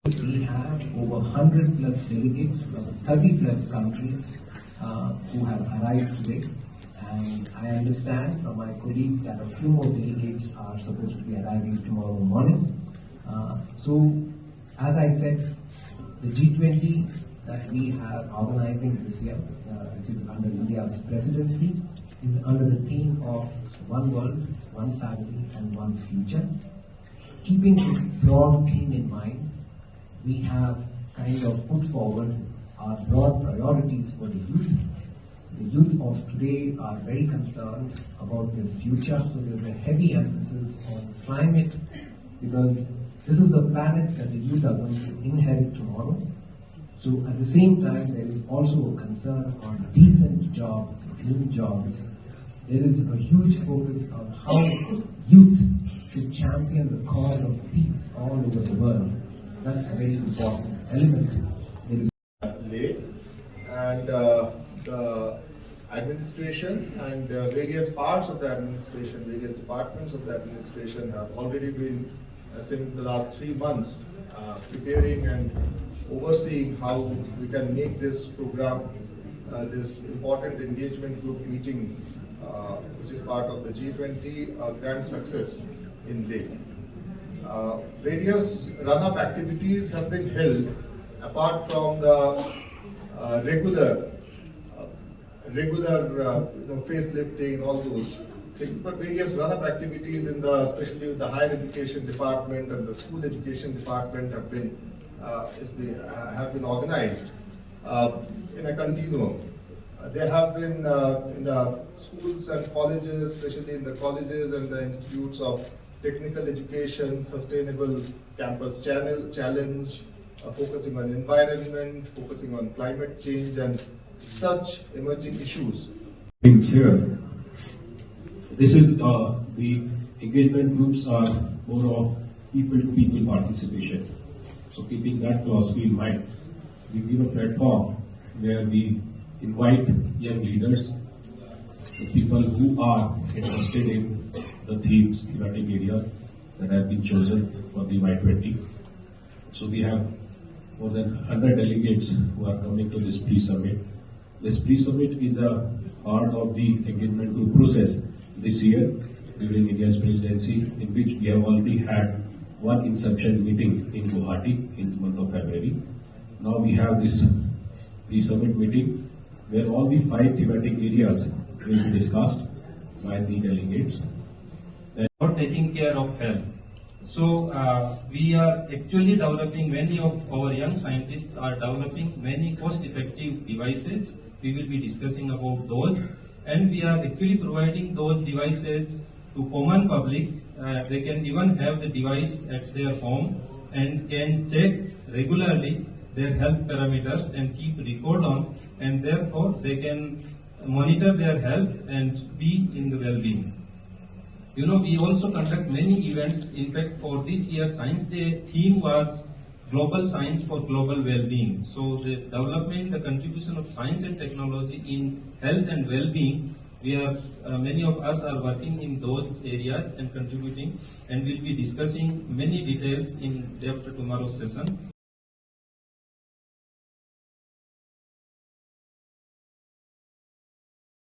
We have over 100 plus delegates from 30 plus countries who have arrived today. And I understand from my colleagues that a few more delegates are supposed to be arriving tomorrow morning. So, as I said, the G20 that we are organizing this year, which is under India's presidency, is under the theme of One World, One Family and One Future. Keeping this broad theme in mind, we have kind of put forward our broad priorities for the youth. The youth of today are very concerned about their future, so there's a heavy emphasis on climate because this is a planet that the youth are going to inherit tomorrow. So at the same time, there is also a concern on decent jobs, green jobs. There is a huge focus on how youth should champion the cause of peace all over the world. That's a very important element. There is late, and the administration and various parts of the administration, various departments of the administration have already been, since the last 3 months, preparing and overseeing how we can make this program, this important engagement group meeting, which is part of the G20, a grand success in Leh. Various run-up activities have been held apart from the regular facelifting, all those things, but various run-up activities in the, especially with the higher education department and the school education department have been organized in a continuum. They have been in the schools and colleges, especially in the colleges and the institutes of technical education, sustainable campus challenge, focusing on environment, focusing on climate change and such emerging issues. Here, this is the engagement groups are more of people-to-people participation. So keeping that philosophy in mind, we give a platform where we invite young leaders, the people who are interested in the themes, thematic area that have been chosen for the Y20. So we have more than 100 delegates who are coming to this pre-summit. This pre-summit is a part of the engagement group process this year during India's presidency, in which we have already had one inception meeting in Guwahati in the month of February. Now we have this pre-summit meeting where all the 5 thematic areas will be discussed by the delegates. For taking care of health. So we are actually developing, many of our young scientists are developing many cost-effective devices. We will be discussing about those, and we are actually providing those devices to common public. They can even have the device at their home and can check regularly their health parameters and keep record on, and therefore they can monitor their health and be in the well-being. You know, we also conduct many events. In fact, for this year Science Day theme was Global Science for Global Well-being. So the development, the contribution of science and technology in health and well-being, we are, many of us are working in those areas and contributing, and we'll be discussing many details in day after tomorrow's session.